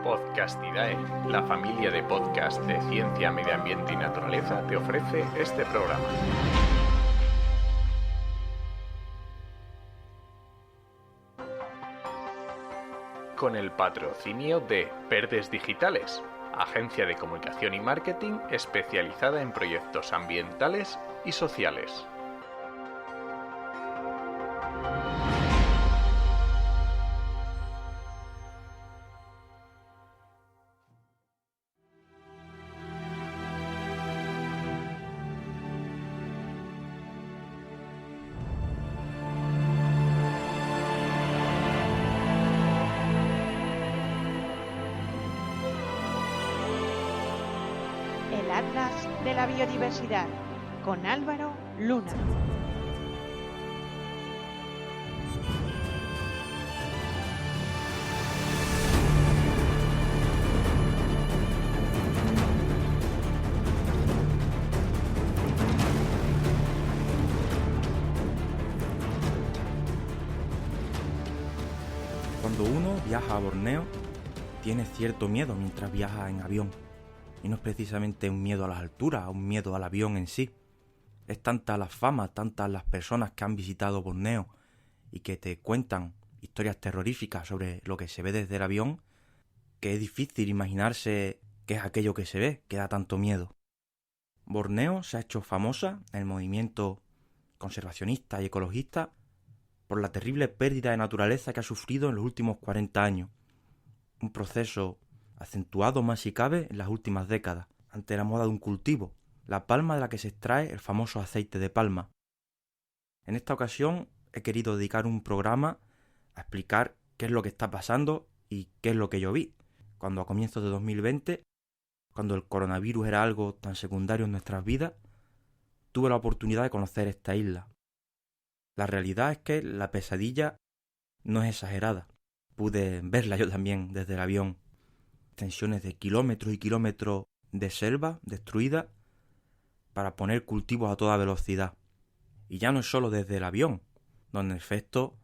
Podcastidae, la familia de podcast de ciencia, medio ambiente y naturaleza, te ofrece este programa. Con el patrocinio de Verdes Digitales, agencia de comunicación y marketing especializada en proyectos ambientales y sociales. El Atlas de la Biodiversidad, con Álvaro Luna. Cuando uno viaja a Borneo, tiene cierto miedo mientras viaja en avión. Y no es precisamente un miedo a las alturas, un miedo al avión en sí. Es tanta la fama, tantas las personas que han visitado Borneo y que te cuentan historias terroríficas sobre lo que se ve desde el avión, que es difícil imaginarse qué es aquello que se ve, que da tanto miedo. Borneo se ha hecho famosa en el movimiento conservacionista y ecologista por la terrible pérdida de naturaleza que ha sufrido en los últimos 40 años. Un proceso acentuado más si cabe en las últimas décadas, ante la moda de un cultivo, la palma de la que se extrae el famoso aceite de palma. En esta ocasión he querido dedicar un programa a explicar qué es lo que está pasando y qué es lo que yo vi, cuando a comienzos de 2020, cuando el coronavirus era algo tan secundario en nuestras vidas, tuve la oportunidad de conocer esta isla. La realidad es que la pesadilla no es exagerada. Pude verla yo también desde el avión. Extensiones de kilómetros y kilómetros de selva destruida para poner cultivos a toda velocidad. Y ya no es solo desde el avión, donde en efecto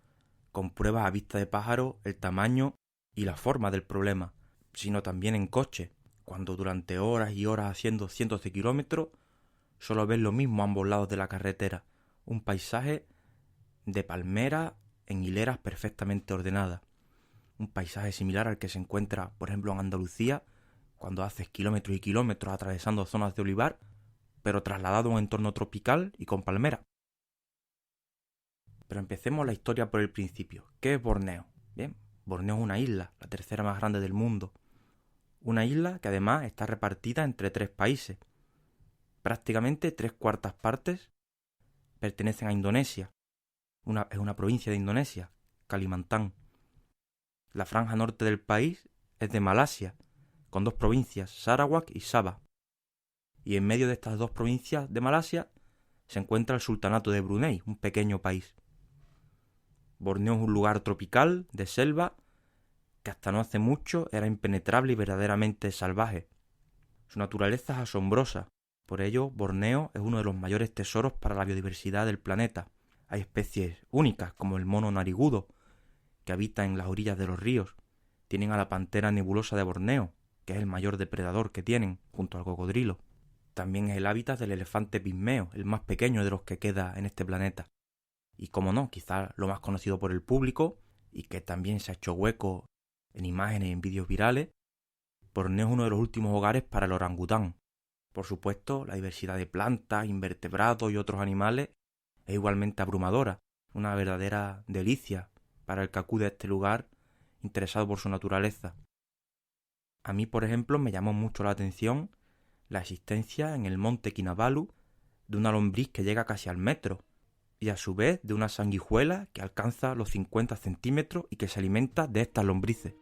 compruebas a vista de pájaro el tamaño y la forma del problema, sino también en coche, cuando durante horas y horas haciendo cientos de kilómetros solo ves lo mismo a ambos lados de la carretera, un paisaje de palmeras en hileras perfectamente ordenadas. Un paisaje similar al que se encuentra, por ejemplo, en Andalucía, cuando haces kilómetros y kilómetros atravesando zonas de olivar, pero trasladado a un entorno tropical y con palmeras. Pero empecemos la historia por el principio. ¿Qué es Borneo? Bien, Borneo es una isla, la tercera más grande del mundo. Una isla que además está repartida entre 3 países. Prácticamente 3/4 partes pertenecen a Indonesia. Es una provincia de Indonesia, Kalimantan. La franja norte del país es de Malasia, con 2 provincias, Sarawak y Sabah. Y en medio de estas 2 provincias de Malasia se encuentra el Sultanato de Brunei, un pequeño país. Borneo es un lugar tropical, de selva, que hasta no hace mucho era impenetrable y verdaderamente salvaje. Su naturaleza es asombrosa. Por ello, Borneo es uno de los mayores tesoros para la biodiversidad del planeta. Hay especies únicas, como el mono narigudo, que habita en las orillas de los ríos. Tienen a la pantera nebulosa de Borneo, que es el mayor depredador que tienen, junto al cocodrilo. También es el hábitat del elefante pigmeo, el más pequeño de los que queda en este planeta. Y como no, quizás lo más conocido por el público, y que también se ha hecho hueco en imágenes y en vídeos virales, Borneo es uno de los últimos hogares para el orangután. Por supuesto, la diversidad de plantas, invertebrados y otros animales es igualmente abrumadora, una verdadera delicia para el que acude a este lugar interesado por su naturaleza. A mí, por ejemplo, me llamó mucho la atención la existencia en el monte Kinabalu de una lombriz que llega casi al metro, y a su vez de una sanguijuela que alcanza los 50 centímetros y que se alimenta de estas lombrices.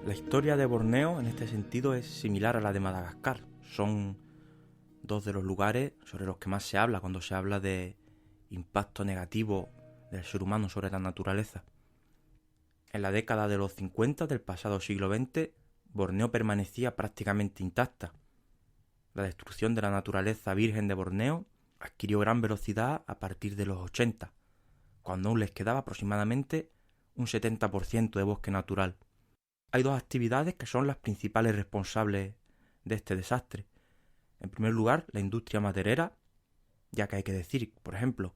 La historia de Borneo en este sentido es similar a la de Madagascar. Son dos de los lugares sobre los que más se habla cuando se habla de impacto negativo del ser humano sobre la naturaleza. En la década de los 50 del pasado siglo XX, Borneo permanecía prácticamente intacta. La destrucción de la naturaleza virgen de Borneo adquirió gran velocidad a partir de los 80, cuando aún les quedaba aproximadamente un 70% de bosque natural. Hay dos actividades que son las principales responsables de este desastre. En primer lugar, la industria maderera, ya que hay que decir, por ejemplo,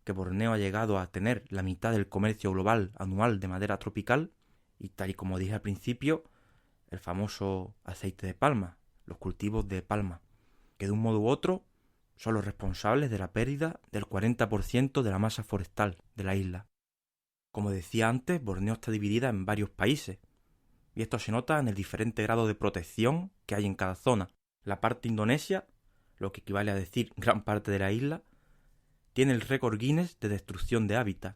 que Borneo ha llegado a tener la mitad del comercio global anual de madera tropical y, tal y como dije al principio, el famoso aceite de palma, los cultivos de palma, que de un modo u otro son los responsables de la pérdida del 40% de la masa forestal de la isla. Como decía antes, Borneo está dividida en varios países, y esto se nota en el diferente grado de protección que hay en cada zona. La parte indonesia, lo que equivale a decir gran parte de la isla, tiene el récord Guinness de destrucción de hábitat,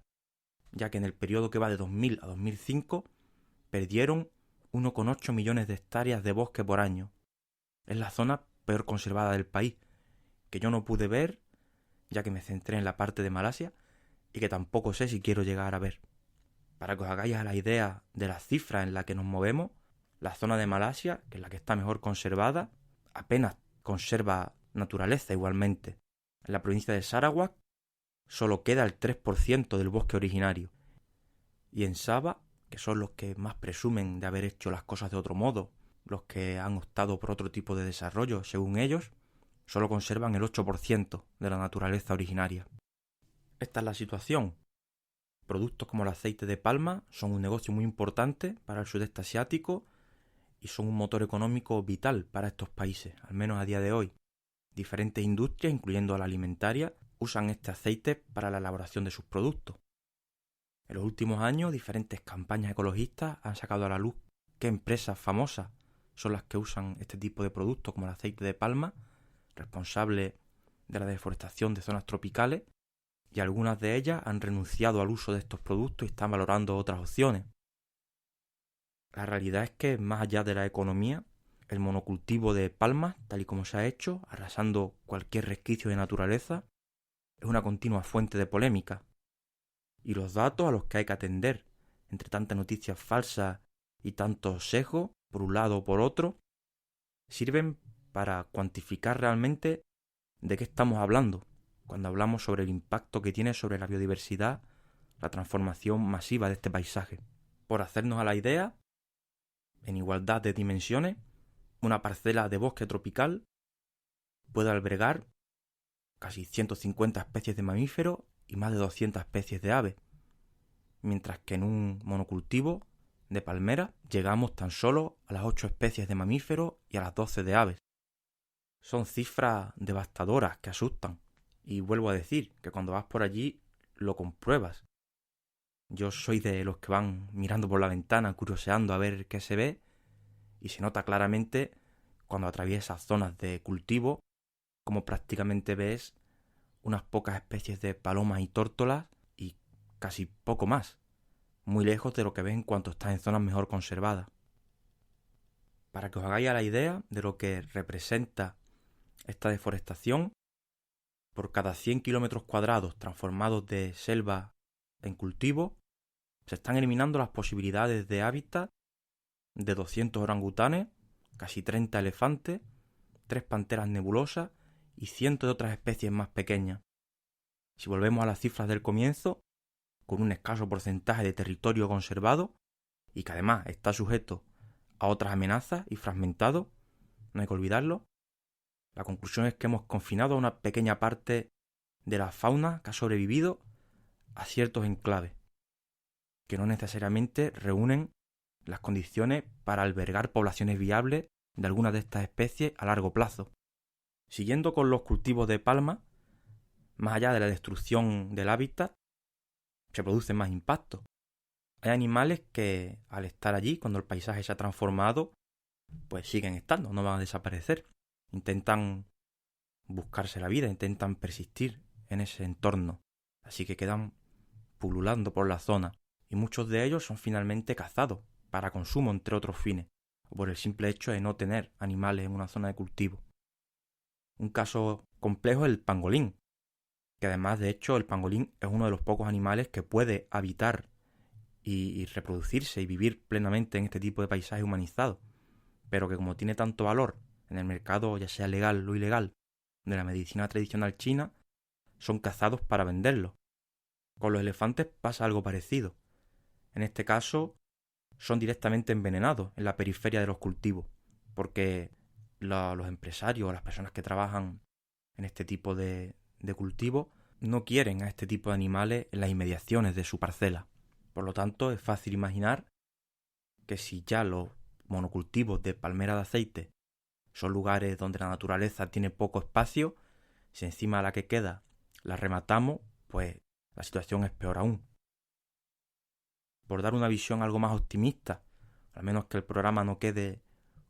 ya que en el periodo que va de 2000 a 2005 perdieron 1,8 millones de hectáreas de bosque por año. Es la zona peor conservada del país, que yo no pude ver, ya que me centré en la parte de Malasia, y que tampoco sé si quiero llegar a ver. Para que os hagáis a la idea de las cifras en las que nos movemos, la zona de Malasia, que es la que está mejor conservada, apenas conserva naturaleza igualmente. En la provincia de Sarawak solo queda el 3% del bosque originario. Y en Sabah, que son los que más presumen de haber hecho las cosas de otro modo, los que han optado por otro tipo de desarrollo, según ellos, solo conservan el 8% de la naturaleza originaria. Esta es la situación. Productos como el aceite de palma son un negocio muy importante para el sudeste asiático y son un motor económico vital para estos países, al menos a día de hoy. Diferentes industrias, incluyendo la alimentaria, usan este aceite para la elaboración de sus productos. En los últimos años, diferentes campañas ecologistas han sacado a la luz qué empresas famosas son las que usan este tipo de productos como el aceite de palma, responsable de la deforestación de zonas tropicales, y algunas de ellas han renunciado al uso de estos productos y están valorando otras opciones. La realidad es que, más allá de la economía, el monocultivo de palmas, tal y como se ha hecho, arrasando cualquier resquicio de naturaleza, es una continua fuente de polémica. Y los datos a los que hay que atender, entre tantas noticias falsas y tantos sesgos, por un lado o por otro, sirven para cuantificar realmente de qué estamos hablando cuando hablamos sobre el impacto que tiene sobre la biodiversidad la transformación masiva de este paisaje. Por hacernos a la idea, en igualdad de dimensiones, una parcela de bosque tropical puede albergar casi 150 especies de mamíferos y más de 200 especies de aves, mientras que en un monocultivo de palmera llegamos tan solo a las 8 especies de mamíferos y a las 12 de aves. Son cifras devastadoras que asustan, y vuelvo a decir que cuando vas por allí lo compruebas. Yo soy de los que van mirando por la ventana, curioseando a ver qué se ve, y se nota claramente cuando atraviesas zonas de cultivo como prácticamente ves unas pocas especies de palomas y tórtolas y casi poco más, muy lejos de lo que ves en cuanto estás en zonas mejor conservadas. Para que os hagáis a la idea de lo que representa esta deforestación, por cada 100 kilómetros cuadrados transformados de selva en cultivo, se están eliminando las posibilidades de hábitat de 200 orangutanes, casi 30 elefantes, 3 panteras nebulosas y cientos de otras especies más pequeñas. Si volvemos a las cifras del comienzo, con un escaso porcentaje de territorio conservado y que además está sujeto a otras amenazas y fragmentado, no hay que olvidarlo, la conclusión es que hemos confinado a una pequeña parte de la fauna que ha sobrevivido a ciertos enclaves, que no necesariamente reúnen las condiciones para albergar poblaciones viables de algunas de estas especies a largo plazo. Siguiendo con los cultivos de palma, más allá de la destrucción del hábitat, se producen más impactos. Hay animales que, al estar allí, cuando el paisaje se ha transformado, pues siguen estando, no van a desaparecer. Intentan buscarse la vida, intentan persistir en ese entorno, así que quedan pululando por la zona, y muchos de ellos son finalmente cazados para consumo, entre otros fines, o por el simple hecho de no tener animales en una zona de cultivo. Un caso complejo es el pangolín, que además, de hecho, el pangolín es uno de los pocos animales que puede habitar y reproducirse y vivir plenamente en este tipo de paisaje humanizado, pero que como tiene tanto valor en el mercado, ya sea legal o ilegal, de la medicina tradicional china, son cazados para venderlos. Con los elefantes pasa algo parecido. En este caso, son directamente envenenados en la periferia de los cultivos, porque los empresarios o las personas que trabajan en este tipo de cultivo no quieren a este tipo de animales en las inmediaciones de su parcela. Por lo tanto, es fácil imaginar que si ya los monocultivos de palmera de aceite son lugares donde la naturaleza tiene poco espacio, si encima la que queda la rematamos, pues la situación es peor aún. Por dar una visión algo más optimista, al menos que el programa no quede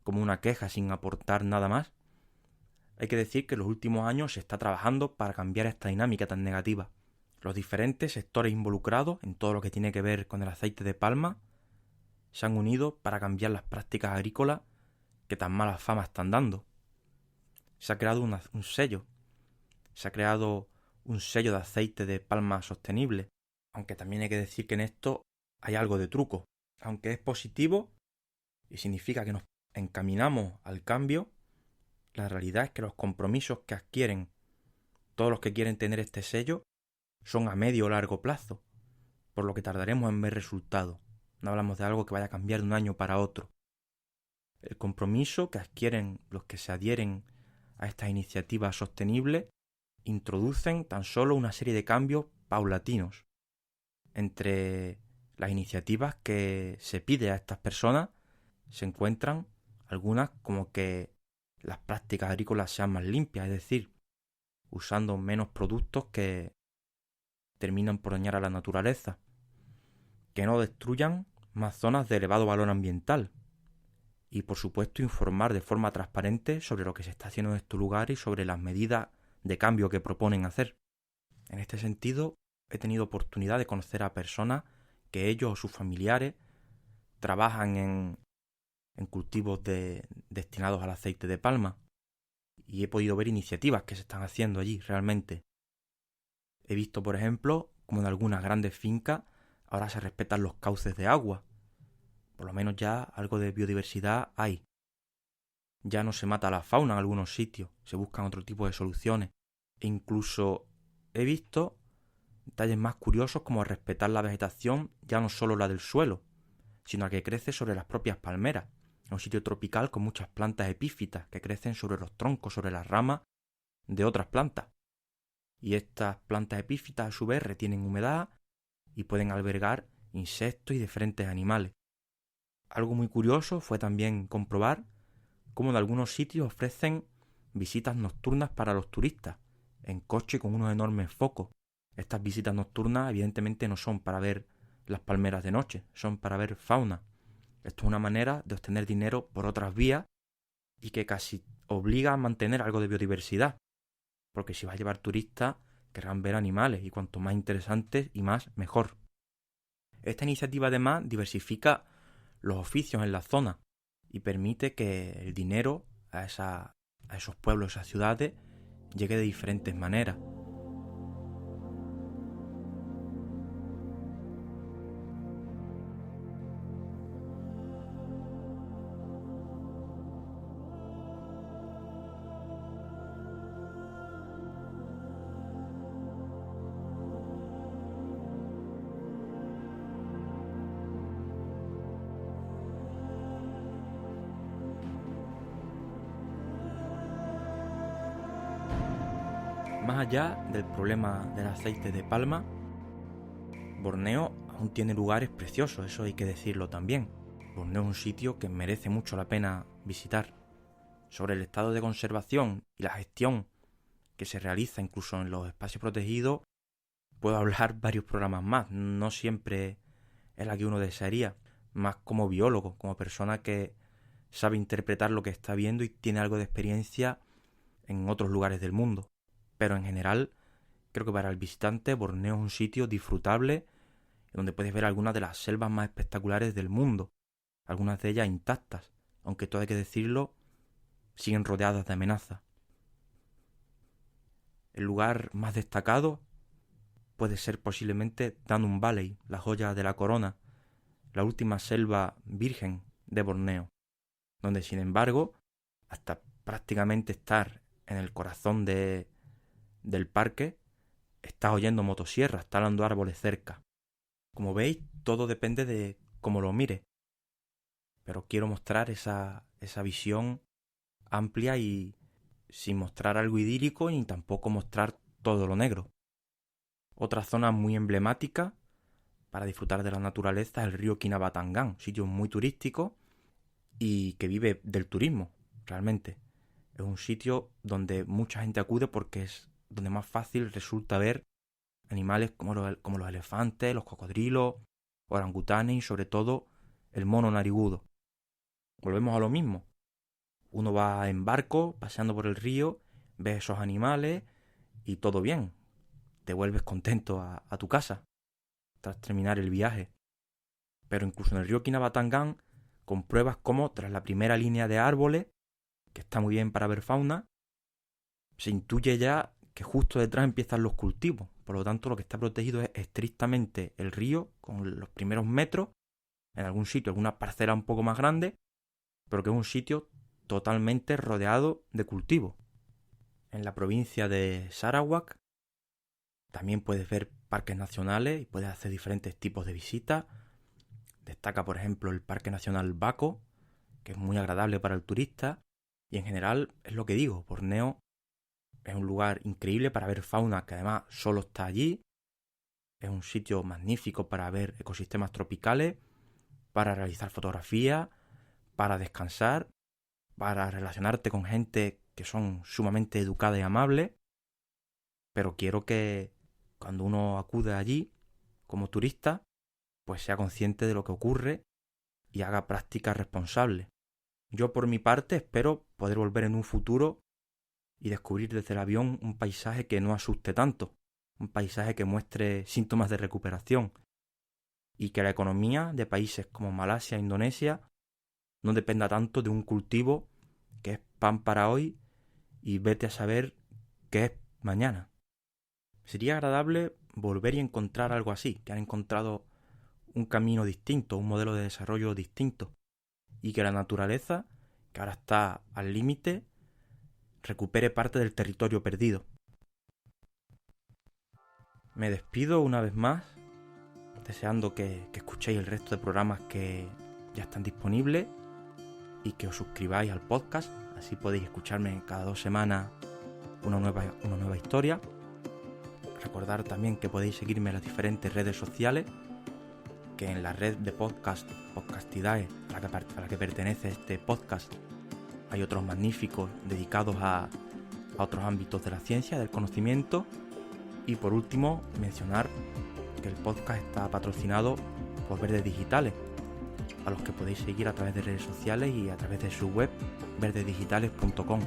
como una queja sin aportar nada más, hay que decir que en los últimos años se está trabajando para cambiar esta dinámica tan negativa. Los diferentes sectores involucrados en todo lo que tiene que ver con el aceite de palma se han unido para cambiar las prácticas agrícolas que tan mala fama están dando. Se ha creado un sello. Se ha creado un sello de aceite de palma sostenible, aunque también hay que decir que en esto hay algo de truco. Aunque es positivo y significa que nos encaminamos al cambio, la realidad es que los compromisos que adquieren todos los que quieren tener este sello son a medio o largo plazo, por lo que tardaremos en ver resultados. No hablamos de algo que vaya a cambiar de un año para otro. El compromiso que adquieren los que se adhieren a estas iniciativas sostenibles introducen tan solo una serie de cambios paulatinos. Entre las iniciativas que se pide a estas personas se encuentran algunas como que las prácticas agrícolas sean más limpias, es decir, usando menos productos que terminan por dañar a la naturaleza, que no destruyan más zonas de elevado valor ambiental y, por supuesto, informar de forma transparente sobre lo que se está haciendo en estos lugares y sobre las medidas de cambio que proponen hacer. En este sentido, he tenido oportunidad de conocer a personas que ellos o sus familiares trabajan en cultivos destinados al aceite de palma y he podido ver iniciativas que se están haciendo allí realmente. He visto, por ejemplo, como en algunas grandes fincas ahora se respetan los cauces de agua. Por lo menos ya algo de biodiversidad hay. Ya no se mata a la fauna en algunos sitios, se buscan otro tipo de soluciones. E incluso he visto detalles más curiosos como respetar la vegetación, ya no solo la del suelo, sino la que crece sobre las propias palmeras. Es un sitio tropical con muchas plantas epífitas que crecen sobre los troncos, sobre las ramas de otras plantas. Y estas plantas epífitas a su vez retienen humedad y pueden albergar insectos y diferentes animales. Algo muy curioso fue también comprobar cómo en algunos sitios ofrecen visitas nocturnas para los turistas, en coche con unos enormes focos. Estas visitas nocturnas evidentemente no son para ver las palmeras de noche, son para ver fauna. Esto es una manera de obtener dinero por otras vías y que casi obliga a mantener algo de biodiversidad, porque si vas a llevar turistas querrán ver animales y cuanto más interesantes y más mejor. Esta iniciativa además diversifica los oficios en la zona y permite que el dinero a esos pueblos, a esas ciudades, llegue de diferentes maneras. Más allá del problema del aceite de palma, Borneo aún tiene lugares preciosos, eso hay que decirlo también. Borneo es un sitio que merece mucho la pena visitar. Sobre el estado de conservación y la gestión que se realiza incluso en los espacios protegidos, puedo hablar varios programas más. No siempre es la que uno desearía, más como biólogo, como persona que sabe interpretar lo que está viendo y tiene algo de experiencia en otros lugares del mundo. Pero en general, creo que para el visitante Borneo es un sitio disfrutable donde puedes ver algunas de las selvas más espectaculares del mundo, algunas de ellas intactas, aunque todo hay que decirlo, siguen rodeadas de amenazas. El lugar más destacado puede ser posiblemente Danum Valley, la joya de la corona, la última selva virgen de Borneo, donde sin embargo, hasta prácticamente estar en el corazón del parque, estás oyendo motosierras, talando árboles cerca. Como veis, todo depende de cómo lo mires, pero quiero mostrar esa visión amplia y sin mostrar algo idílico ni tampoco mostrar todo lo negro. Otra zona muy emblemática para disfrutar de la naturaleza es el río Kinabatangan, sitio muy turístico y que vive del turismo, realmente. Es un sitio donde mucha gente acude porque es donde más fácil resulta ver animales como los elefantes, los cocodrilos, orangutanes y sobre todo el mono narigudo. Volvemos a lo mismo. Uno va en barco, paseando por el río, ves esos animales y todo bien. Te vuelves contento a tu casa tras terminar el viaje. Pero incluso en el río Kinabatangan compruebas cómo tras la primera línea de árboles, que está muy bien para ver fauna, se intuye ya que justo detrás empiezan los cultivos. Por lo tanto, lo que está protegido es estrictamente el río con los primeros metros, en algún sitio, alguna parcela un poco más grande, pero que es un sitio totalmente rodeado de cultivos. En la provincia de Sarawak también puedes ver parques nacionales y puedes hacer diferentes tipos de visitas. Destaca, por ejemplo, el Parque Nacional Bako, que es muy agradable para el turista. Y en general, es lo que digo, Borneo es un lugar increíble para ver fauna que además solo está allí. Es un sitio magnífico para ver ecosistemas tropicales, para realizar fotografías, para descansar, para relacionarte con gente que son sumamente educadas y amables. Pero quiero que cuando uno acude allí como turista, pues sea consciente de lo que ocurre y haga prácticas responsables. Yo por mi parte espero poder volver en un futuro y descubrir desde el avión un paisaje que no asuste tanto, un paisaje que muestre síntomas de recuperación y que la economía de países como Malasia e Indonesia no dependa tanto de un cultivo que es pan para hoy y vete a saber qué es mañana. Sería agradable volver y encontrar algo así, que han encontrado un camino distinto, un modelo de desarrollo distinto y que la naturaleza, que ahora está al límite, recupere parte del territorio perdido. Me despido una vez más, deseando que escuchéis el resto de programas que ya están disponibles y que os suscribáis al podcast, así podéis escucharme cada 2 semanas una nueva historia. Recordar también que podéis seguirme en las diferentes redes sociales, que en la red de Podcastidae, a la que pertenece este podcast, hay otros magníficos dedicados a otros ámbitos de la ciencia, del conocimiento. Y por último, mencionar que el podcast está patrocinado por Verdes Digitales, a los que podéis seguir a través de redes sociales y a través de su web, verdesdigitales.com.